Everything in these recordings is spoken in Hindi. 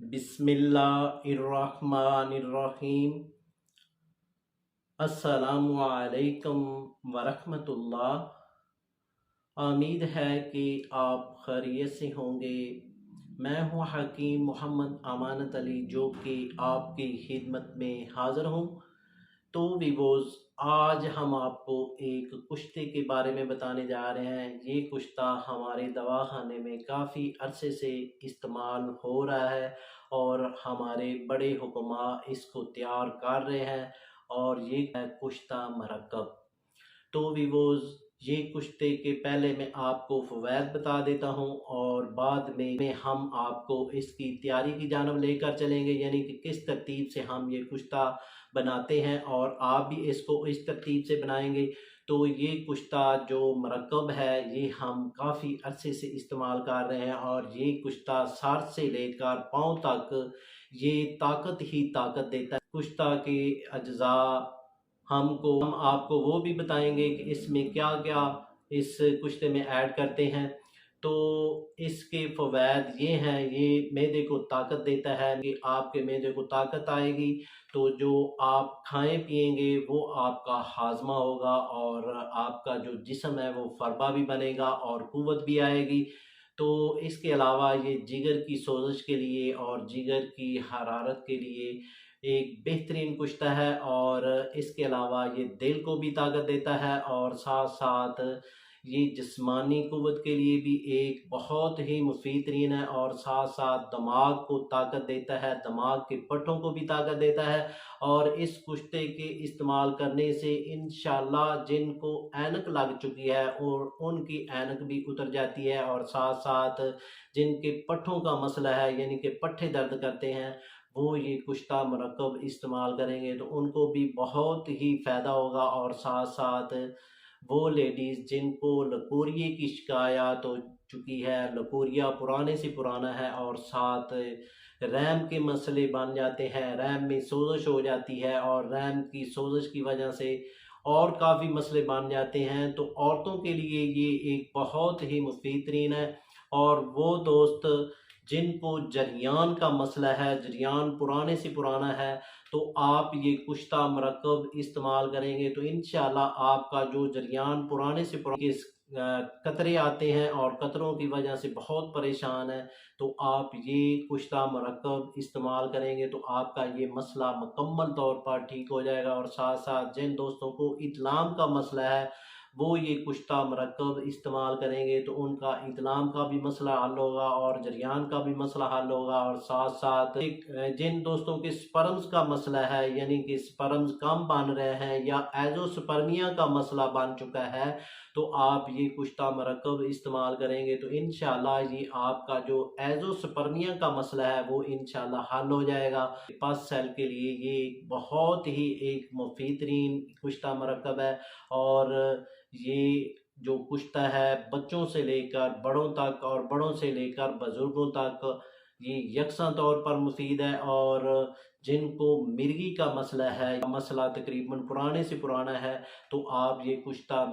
बिस्मिल्लाहिर्रहमानिर्रहीम। अस्सलामु अलैकुम वरहमतुल्लाह। उम्मीद है कि आप खैरियत से होंगे। मैं हूँ हकीम मोहम्मद अमानत अली, जो कि आपकी खिदमत में हाज़िर हूँ। तो वीवोज़, आज हम आपको एक कुश्ते के बारे में बताने जा रहे हैं। ये कुश्ता हमारे दवाखाने में काफ़ी अरसे से इस्तेमाल हो रहा है और हमारे बड़े हुक्मा इसको तैयार कर रहे हैं, और ये है कुश्ता मरकब। तो वीवोज़, ये कुश्ते के पहले मैं आपको फ़वैद बता देता हूँ और बाद में हम आपको इसकी तैयारी की जानब लेकर चलेंगे, यानी कि किस तरतीब से हम ये कुश्ता बनाते हैं और आप भी इसको इस तरतीब से बनाएंगे। तो ये कुश्ता जो मरकब है, ये हम काफ़ी अरसे से इस्तेमाल कर रहे हैं और ये कुश्ता सर से लेकर पाँव तक ये ताकत ही ताकत देता है। कुश्ता के अज्जा हम आपको वो भी बताएंगे कि इसमें क्या क्या इस कुश्ते में ऐड करते हैं। तो इसके फ़वैद ये हैं, ये मैदे को ताकत देता है कि आपके मैदे को ताकत आएगी, तो जो आप खाएं पिएंगे वो आपका हाजमा होगा और आपका जो जिस्म है वो फरबा भी बनेगा और क़ुव्वत भी आएगी। तो इसके अलावा ये जिगर की सोज़श के लिए और जिगर की हरारत के लिए एक बेहतरीन कुश्ता है, और इसके अलावा ये दिल को भी ताकत देता है और साथ साथ ये जिस्मानी क़ुव्वत के लिए भी एक बहुत ही मुफीद तरीन है, और साथ साथ दिमाग को ताकत देता है, दिमाग के पट्टों को भी ताकत देता है। और इस कुश्ते के इस्तेमाल करने से इंशाल्लाह जिनको ऐनक लग चुकी है और उनकी ऐनक भी उतर जाती है, और साथ साथ जिनके पट्टों का मसला है, यानी कि पट्टे दर्द करते हैं, वो ये कुश्ता मरकब इस्तेमाल करेंगे तो उनको भी बहुत ही फ़ायदा होगा। और साथ साथ वो लेडीज़ जिनको लकोरिए की शिकायत हो चुकी है, लकोरिया पुराने से पुराना है, और साथ रैम के मसले बन जाते हैं, रैम में सोजश हो जाती है और रैम की सोजश की वजह से और काफ़ी मसले बन जाते हैं, तो औरतों के लिए ये एक बहुत ही मुफीद तरीन है। और वो दोस्त जिनको जरियान का मसला है, जरियान पुराने से पुराना है, तो आप ये कुश्ता मरकब इस्तेमाल करेंगे तो इंशाल्लाह आपका जो जरियान पुराने से पुराने कतरे आते हैं और कतरों की वजह से बहुत परेशान है, तो आप ये कुश्ता मरकब इस्तेमाल करेंगे तो आपका ये मसला मुकम्मल तौर पर ठीक हो जाएगा। और साथ साथ जिन दोस्तों को इतलाम का मसला है, वो ये कुश्ता मरकब इस्तेमाल करेंगे तो उनका इतलाम का भी मसला हल होगा और जरियान का भी मसला हल होगा। और साथ साथ जिन दोस्तों के स्पर्म्स का मसला है, यानी कि स्पर्म्स कम बन रहे हैं या एजोस्पर्मिया का मसला बन चुका है, तो आप ये कुश्ता मरकब इस्तेमाल करेंगे तो इंशाल्लाह ये आपका जो एजोस्पर्मिया का मसला है वो इंशाल्लाह हल हो जाएगा। पस सेल के लिए ये बहुत ही एक मुफीद तरीन कुश्ता मरकब है, और ये जो कुश्ता है बच्चों से लेकर बड़ों तक और बड़ों से लेकर बुज़ुर्गों तक ये यकसा तौर पर मुफीद है। और जिनको मिर्गी का मसला है, मसला तकरीबन पुराने से पुराना है, तो आप ये कुश्ता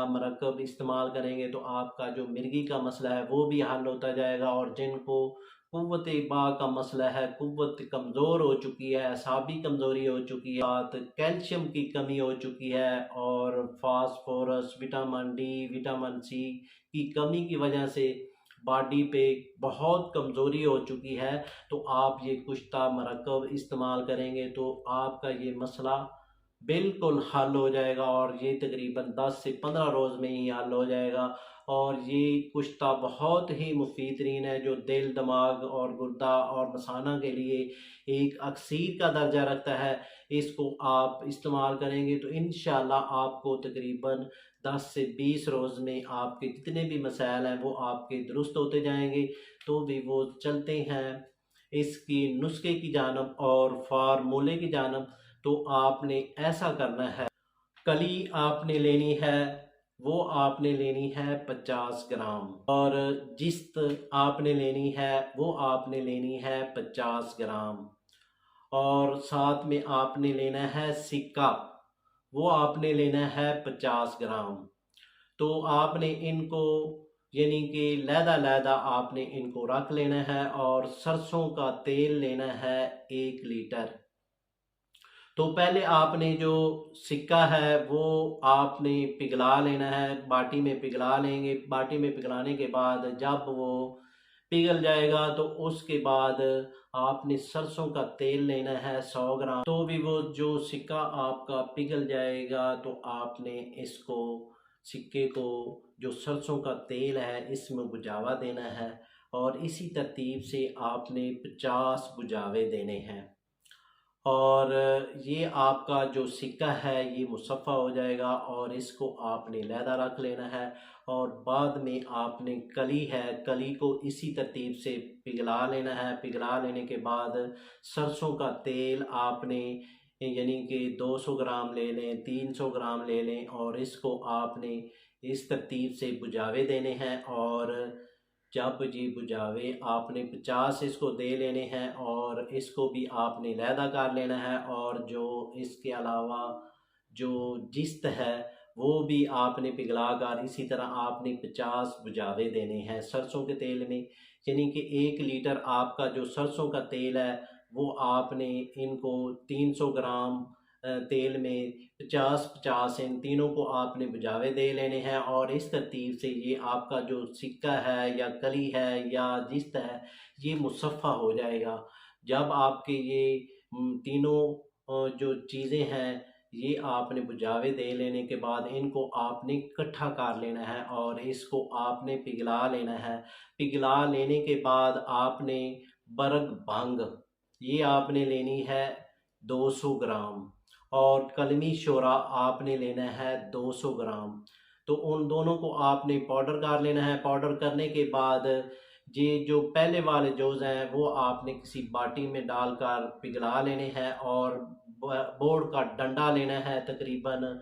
मरकब इस्तेमाल करेंगे तो आपका जो मिर्गी का मसला है वो भी हल होता जाएगा। और जिनको कुव्वत बा का मसला है, कुव्वत कमज़ोर हो चुकी है, असाबी कमज़ोरी हो चुकी है, साथ कैल्शियम की कमी हो चुकी है और phosphorus, vitamin D, vitamin C की कमी की वजह से बॉडी पे बहुत कमज़ोरी हो चुकी है, तो आप ये कुश्ता मरकब इस्तेमाल करेंगे तो आपका ये मसला बिल्कुल हल हो जाएगा, और ये तकरीबन 10 से 15 रोज़ में ही हल हो जाएगा। और ये कुश्ता बहुत ही मुफीद तरीन है, जो दिल, दिमाग और गुर्दा और मसाना के लिए एक अक्सीर का दर्जा रखता है। इसको आप इस्तेमाल करेंगे तो इंशाल्लाह आपको तकरीबन 10 से 20 रोज़ में आपके जितने भी मसाइल हैं वो आपके दुरुस्त होते जाएंगे। तो भी वो चलते हैं इसकी नुस्खे की जानब और फार्मूले की जानब। तो आपने ऐसा करना है, कली आपने लेनी है, वो आपने लेनी है 50 ग्राम, और जिस्त आपने लेनी है वो आपने लेनी है 50 ग्राम, और साथ में आपने लेना है सिक्का, वो आपने लेना है 50 ग्राम। तो आपने इनको यानी कि लहदा-लहदा आपने इनको रख लेना है और सरसों का तेल लेना है 1 लीटर। तो पहले आपने जो सिक्का है वो आपने पिघला लेना है, बाटी में पिघला लेंगे। बाटी में पिघलाने के बाद जब वो पिघल जाएगा तो उसके बाद आपने सरसों का तेल लेना है 100 ग्राम। तो भी वो जो सिक्का आपका पिघल जाएगा तो आपने इसको सिक्के को जो सरसों का तेल है इसमें बुझावा देना है और इसी तरतीब से आपने 50 बुझावे देने हैं और ये आपका जो सिक्का है ये मुसफ़्फ़ा हो जाएगा और इसको आपने लहदा रख लेना है और बाद में आपने कली है, कली को इसी तरतीब से पिघला लेना है। पिघला लेने के बाद सरसों का तेल आपने यानी कि 200 ग्राम ले लें, 300 ग्राम ले लें और इसको आपने इस तरतीब से बुझावे देने हैं और जब जी बुझावे आपने 50 इसको दे लेने हैं और इसको भी आपने लहदा कर लेना है और जो इसके अलावा जो जिस्त है वो भी आपने पिघला कर इसी तरह आपने 50 बुझावे देने हैं सरसों के तेल में। यानी कि 1 लीटर आपका जो सरसों का तेल है वो आपने इनको 300 ग्राम तेल में 50-50 इन तीनों को आपने बुझावे दे लेने हैं और इस तरतीब से ये आपका जो सिक्का है या कली है या जिस्त है ये मुसफ़्फ़ा हो जाएगा। जब आपके ये तीनों जो चीज़ें हैं ये आपने बुझावे दे लेने के बाद इनको आपने इकट्ठा कर लेना है और इसको आपने पिघला लेना है। पिघला लेने के बाद आपने बरग भांग ये आपने लेनी है 200 ग्राम और कलमी शोरा आपने लेना है 200 ग्राम। तो उन दोनों को आपने पाउडर कर लेना है। पाउडर करने के बाद ये जो पहले वाले जोज़ हैं वो आपने किसी बाटी में डालकर पिघला लेने हैं और बोर्ड का डंडा लेना है तकरीबन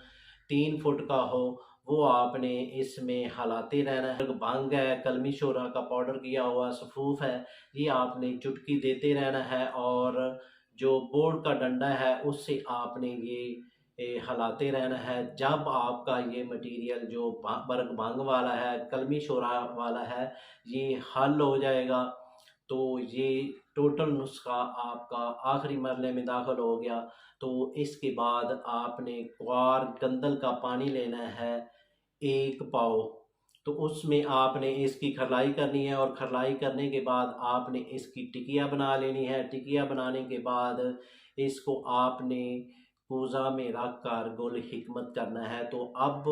3 फुट का हो वो आपने इसमें हिलाते रहना है। भांग है, कलमी शोरा का पाउडर किया हुआ सफ़ूफ है, ये आपने चुटकी देते रहना है और जो बोर्ड का डंडा है उससे आपने ये हिलाते रहना है। जब आपका ये मटेरियल जो बर्ग भांग वाला है, कलमी शोरा वाला है, ये हल हो जाएगा तो ये टोटल नुस्खा आपका आखिरी मरले में दाखिल हो गया। तो इसके बाद आपने क्वार गंदल का पानी लेना है 1 पाव। तो उसमें आपने इसकी खरलाई करनी है और खरलाई करने के बाद आपने इसकी टिकिया बना लेनी है। टिकिया बनाने के बाद इसको आपने पूजा में रख कर गुल हिकमत करना है। तो अब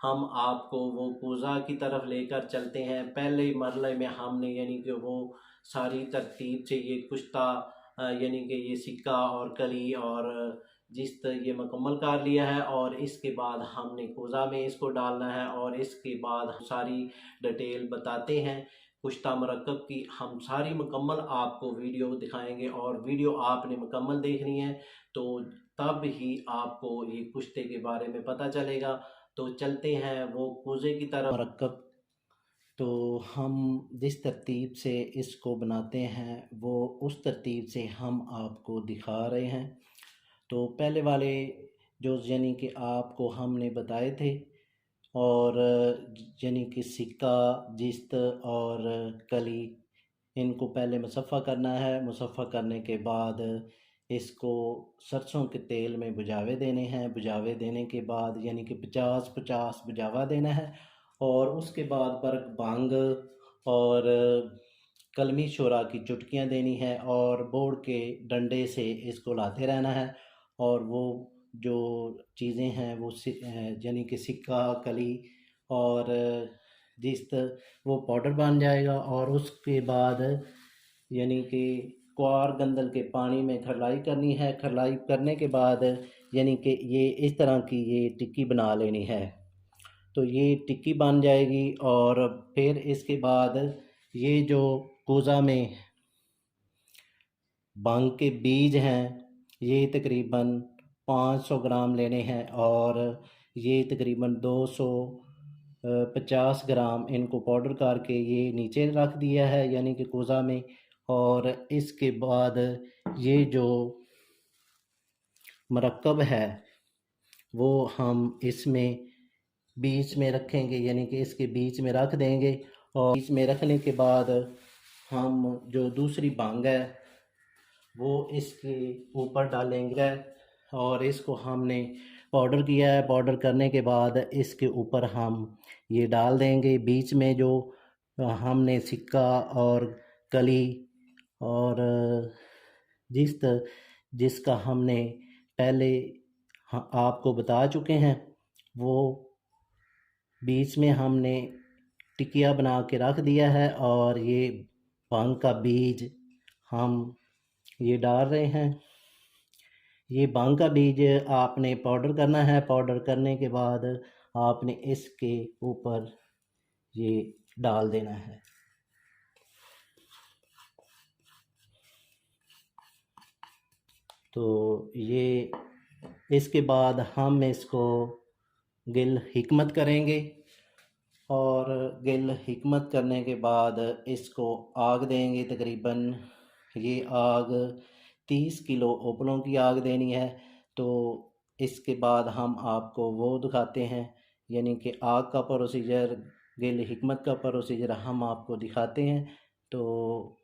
हम आपको वो पूजा की तरफ लेकर चलते हैं। पहले मरले में हमने यानी कि वो सारी तरतीब से ये कुश्ता यानी कि ये सिक्का और कली और जिस्त ये मुकम्मल कर लिया है और इसके बाद हमने कोज़ा में इसको डालना है और इसके बाद सारी डिटेल बताते हैं कुश्ता मरकब की। हम सारी मुकम्मल आपको वीडियो दिखाएंगे और वीडियो आपने मुकम्मल देखनी है तो तब ही आपको ये कुश्ते के बारे में पता चलेगा। तो चलते हैं वो कोज़े की तरफ। मरकब तो हम जिस तरतीब से इसको बनाते हैं वो उस तरतीब से हम आपको दिखा रहे हैं। तो पहले वाले जो यानी कि आपको हमने बताए थे और यानी कि सिक्का जिस्त और कली इनको पहले मुसफ़्फ़ा करना है। मुसफ़्फ़ा करने के बाद इसको सरसों के तेल में बुझावे देने हैं। बुझावे देने के बाद यानी कि 50-50 बुझावा देना है और उसके बाद बर्क भांग और कलमी शोरा की चुटकियाँ देनी है और बोर्ड के डंडे से इसको लाते रहना है और वो जो चीज़ें हैं वो यानी कि सिक्का कली और जिस्त वो पाउडर बन जाएगा और उसके बाद यानी कि क्वार गंदल के पानी में खरलाई करनी है। खरलाई करने के बाद यानी कि ये इस तरह की ये टिक्की बना लेनी है। तो ये टिक्की बन जाएगी और फिर इसके बाद ये जो कोज़ा में भांग के बीज हैं ये तकरीबन 500 ग्राम लेने हैं और ये तकरीबन 250 ग्राम इनको पाउडर करके ये नीचे रख दिया है यानी कि कोज़ा में। और इसके बाद ये जो मरकब है वो हम इसमें बीच में रखेंगे यानी कि इसके बीच में रख देंगे और बीच में रखने के बाद हम जो दूसरी भांग है वो इसके ऊपर डालेंगे और इसको हमने पाउडर किया है। पाउडर करने के बाद इसके ऊपर हम ये डाल देंगे। बीच में जो हमने सिक्का और कली और जिसका हमने पहले आपको बता चुके हैं, वो बीच में हमने टिकिया बना के रख दिया है और ये भांग का बीज हम ये डाल रहे हैं। ये भांग का बीज आपने पाउडर करना है। पाउडर करने के बाद आपने इसके ऊपर ये डाल देना है। तो ये इसके बाद हम इसको गिल हिकमत करेंगे और गिल हिकमत करने के बाद इसको आग देंगे। तकरीबन ये आग 30 किलो ओपलों की आग देनी है। तो इसके बाद हम आपको वो दिखाते हैं, यानी कि आग का प्रोसीजर, गिल हिकमत का प्रोसीजर हम आपको दिखाते हैं। तो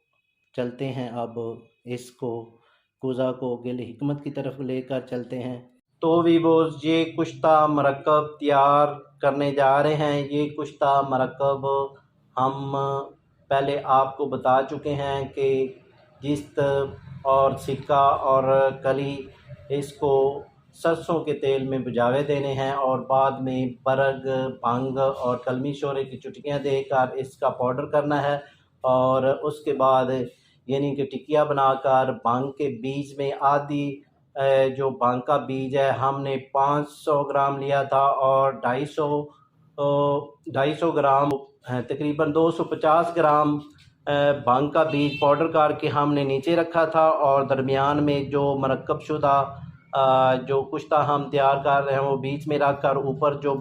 चलते हैं, अब इसको कुज़ा को गिल हिकमत की तरफ लेकर चलते हैं। तो वीवोज़ ये कुश्ता मरकब तैयार करने जा रहे हैं। ये कुश्ता मरकब हम पहले आपको बता चुके हैं कि जिस्त और सिक्का और कली इसको सरसों के तेल में भुजावे देने हैं और बाद में बरग, भांग और कलमी शोरे की चुटकियाँ देकर इसका पाउडर करना है। और उसके बाद यानी कि टिकिया बनाकर भांग के बीज में आधी जो भांग का बीज है हमने 500 ग्राम लिया था और 250 ग्राम तकरीबन 250 ग्राम भांग का बीज पाउडर करके हमने नीचे रखा था और दरमियान में जो मरकब शुदा जो कुश्ता हम तैयार कर रहे हैं वो बीच में रख कर ऊपर जो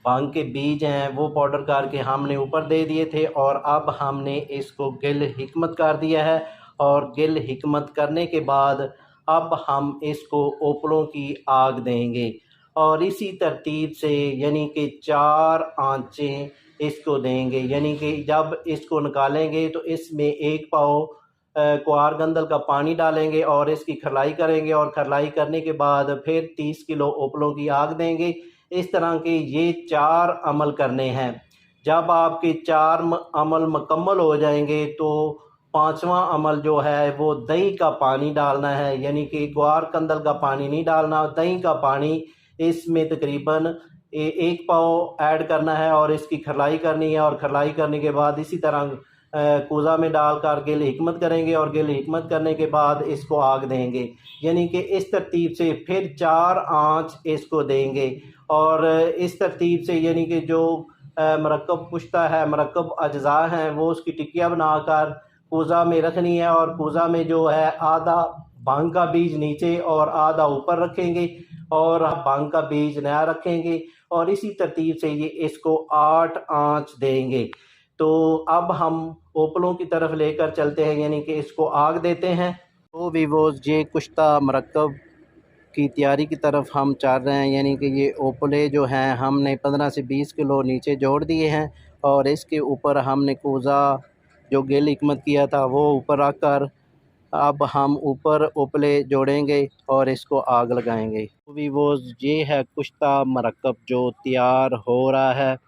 भांग के बीज हैं वो पाउडर करके हमने ऊपर दे दिए थे। और अब हमने इसको गिल हिकमत कर दिया है और गिल हिकमत करने के बाद अब हम इसको ओपलों की आग देंगे और इसी तरतीब से यानी कि 4 आंचें इसको देंगे। यानी कि जब इसको निकालेंगे तो इसमें 1 पाव क्वार गंदल का पानी डालेंगे और इसकी खरलाई करेंगे और खरलाई करने के बाद फिर 30 किलो ओपलों की आग देंगे। इस तरह के ये 4 अमल करने हैं। जब आपके 4 अमल मुकम्मल हो जाएंगे तो 5वां अमल जो है वो दही का पानी डालना है। यानी कि ग्वार कंदल का पानी नहीं डालना, दही का पानी इसमें तकरीबन 1 पाव ऐड करना है और इसकी खरलाई करनी है। और खरलाई करने के बाद इसी तरह कुज़ा में डालकर गिल हिकमत करेंगे और गिल हिकमत करने के बाद इसको आग देंगे। यानी कि इस तरतीब से फिर 4 आंच इसको देंगे और इस तरतीब से यानी कि जो मरकब कुश्ता है, मरकब अज्जा हैं, वो उसकी टिकिया बनाकर कुज़ा में रखनी है और कुज़ा में जो है आधा भांग का बीज नीचे और आधा ऊपर रखेंगे और भांग का बीज नया रखेंगे और इसी तरतीब से ये इसको 8 आंच देंगे। तो अब हम ओपलों की तरफ लेकर चलते हैं, यानी कि इसको आग देते हैं। तो वीवोज़ ये कुश्ता मरकब की तैयारी की तरफ हम चल रहे हैं। यानी कि ये ओपले जो हैं हमने 15 से 20 किलो नीचे जोड़ दिए हैं और इसके ऊपर हमने कुज़ा जो गिल हिकमत किया था वो ऊपर रख कर अब हम ऊपर ओपले जोड़ेंगे और इसको आग लगाएंगे। तो वीवोज़ ये है कुश्ता मरकब जो तैयार हो रहा है।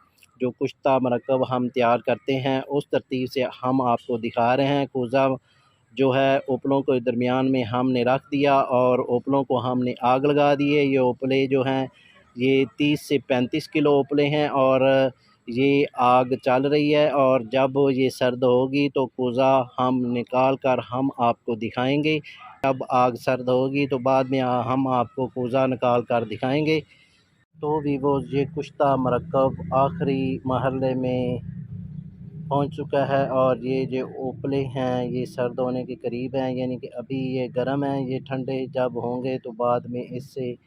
जो कुश्ता मरकब हम तैयार करते हैं उस तरतीब से हम आपको दिखा रहे हैं। कुज़ा जो है ओपलों को दरमियान में हमने रख दिया और ओपलों को हमने आग लगा दी है। ये ओपले जो हैं ये 30 से 35 किलो ओपले हैं और ये आग चल रही है और जब ये सर्द होगी तो कुज़ा हम निकाल कर हम आपको दिखाएंगे। जब आग सर्द होगी तो बाद में हम आपको कुज़ा निकाल कर दिखाएंगे। तो वीवोज़ ये कुश्ता मरकब आखिरी मरहले में पहुंच चुका है और ये जो ओपले हैं ये सर्द होने के करीब हैं। यानी कि अभी ये गर्म हैं, ये ठंडे जब होंगे तो बाद में इससे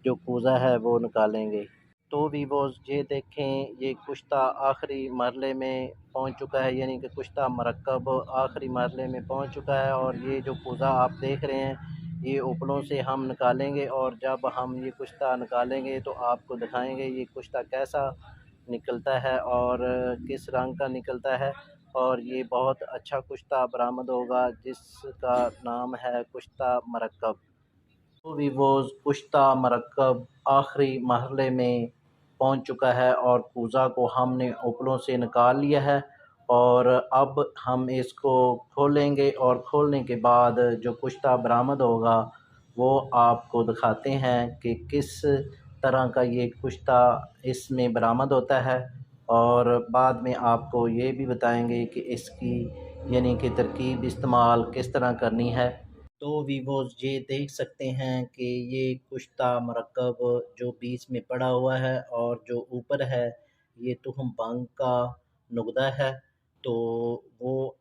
जो कुज़ा है वो निकालेंगे। तो वीवोज़ ये देखें, ये कुश्ता आखिरी मरहले में पहुंच चुका है। यानी कि कुश्ता मरकब आखिरी मरहले में पहुंच चुका है और ये जो कुज़ा आप देख रहे हैं ये ओपलों से हम निकालेंगे और जब हम ये कुश्ता निकालेंगे तो आपको दिखाएंगे ये कुश्ता कैसा निकलता है और किस रंग का निकलता है। और ये बहुत अच्छा कुश्ता बरामद होगा जिसका नाम है कुश्ता मरकब। तो वीवोज़ कुश्ता मरकब आखिरी मरहले में पहुंच चुका है और पूज़ा को हमने उपलों से निकाल लिया है। और अब हम इसको खोलेंगे और खोलने के बाद जो कुश्ता बरामद होगा वो आपको दिखाते हैं कि किस तरह का ये कुश्ता इसमें बरामद होता है। और बाद में आपको ये भी बताएंगे कि इसकी यानी कि तरकीब इस्तेमाल किस तरह करनी है। तो वीवोज़ ये देख सकते हैं कि ये कुश्ता मरकब जो बीच में पड़ा हुआ है और जो ऊपर है ये तुहम भंग का नुकदा है। तो वो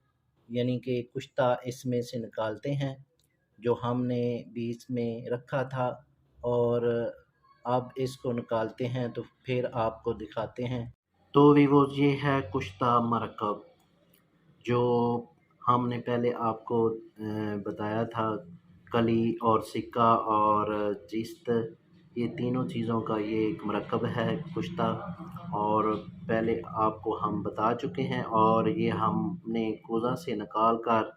यानी कि कुश्ता इसमें से निकालते हैं जो हमने बीच में रखा था। और अब इसको निकालते हैं तो फिर आपको दिखाते हैं। तो वीवोज़ ये है कुश्ता मरकब जो हमने पहले आपको बताया था। कली और सिक्का और जिस्त, ये तीनों चीज़ों का ये एक मरकब है कुश्ता। और पहले आपको हम बता चुके हैं और ये हमने कोज़ा से निकाल कर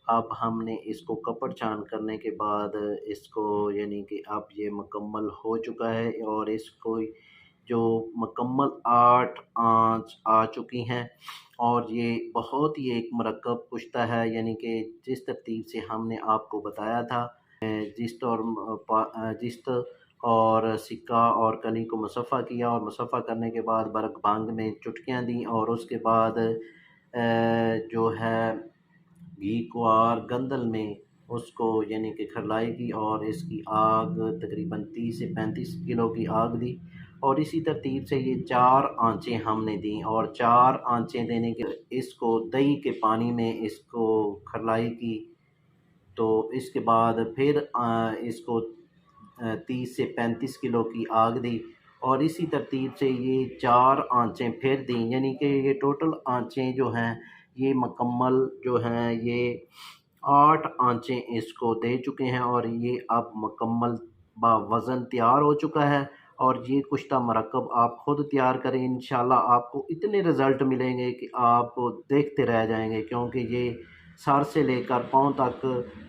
अब हमने इसको कपड़ छान करने के बाद इसको यानी कि अब ये मुकम्मल हो चुका है और इसको जो मुकम्मल 8 आँच आ चुकी हैं। और ये बहुत ही एक मरकब कुश्ता है यानी कि जिस तरतीब से हमने आपको बताया था जिस्त और सिक्का और कली को मुसफ़्फ़ा किया और मुसफ़्फ़ा करने के बाद बरक भांग में चुटकियाँ दी और उसके बाद जो है घी कुआर गंदल में उसको यानी कि खरलाई की और इसकी आग तकरीबन 30 से 35 किलो की आग दी। और इसी तरतीब से ये 4 आंचें हमने दी और 4 आंचें देने के इसको दही के पानी में इसको खरलाई की। तो इसके बाद फिर इसको 30 से 35 किलो की आग दी और इसी तरतीब से ये 4 आंचें फिर दी यानी कि ये टोटल आंचें जो हैं ये मुकम्मल जो हैं ये 8 आंचें इसको दे चुके हैं और ये अब मुकम्मल वज़न तैयार हो चुका है। और ये कुश्ता मरकब आप ख़ुद तैयार करें, इंशाल्लाह आपको इतने रिज़ल्ट मिलेंगे कि आप देखते रह जाएंगे, क्योंकि ये सर से लेकर पाँव तक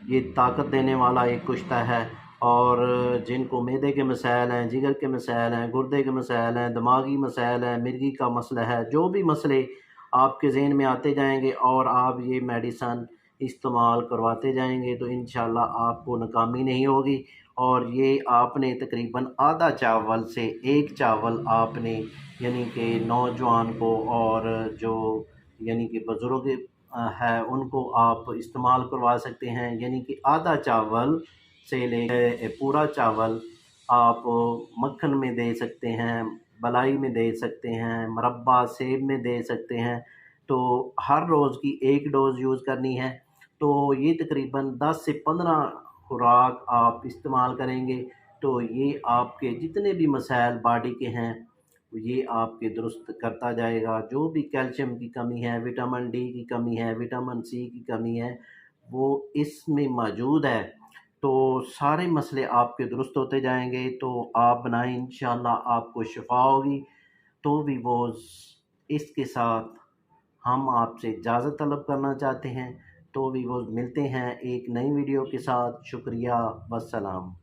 ये ताकत देने वाला एक कुश्ता है। और जिनको मैदे के मसाइल हैं, जिगर के मसाइल हैं, गुर्दे के मसाइल हैं, दिमागी मसाइल हैं, मिर्गी का मसला है, जो भी मसले आपके ज़हन में आते जाएंगे और आप ये मेडिसन इस्तेमाल करवाते जाएंगे तो इंशाल्लाह आपको नाकामी नहीं होगी। और ये आपने तकरीबन आधा चावल से 1 चावल आपने यानी कि नौजवान को और जो यानी कि बुज़ुर्ग है उनको आप इस्तेमाल करवा सकते हैं। यानी कि आधा चावल से लेकर पूरा चावल आप मक्खन में दे सकते हैं, मलाई में दे सकते हैं, मुरब्बा सेब में दे सकते हैं। तो हर रोज़ की 1 डोज़ यूज़ करनी है। तो ये तकरीबन 10 से 15 खुराक आप इस्तेमाल करेंगे तो ये आपके जितने भी मसाइल बॉडी के हैं ये आपके दुरुस्त करता जाएगा। जो भी कैल्शियम की कमी है, विटामिन डी की कमी है, विटामिन सी की कमी है, वो इसमें मौजूद है। तो सारे मसले आपके दुरुस्त होते जाएंगे। तो आप बनाएं, इंशाल्लाह आपको शिफा होगी। तो वीवोज़ इसके साथ हम आपसे इजाज़त तलब करना चाहते हैं। तो वीवोज़ मिलते हैं एक नई वीडियो के साथ। शुक्रिया, वस्सलाम।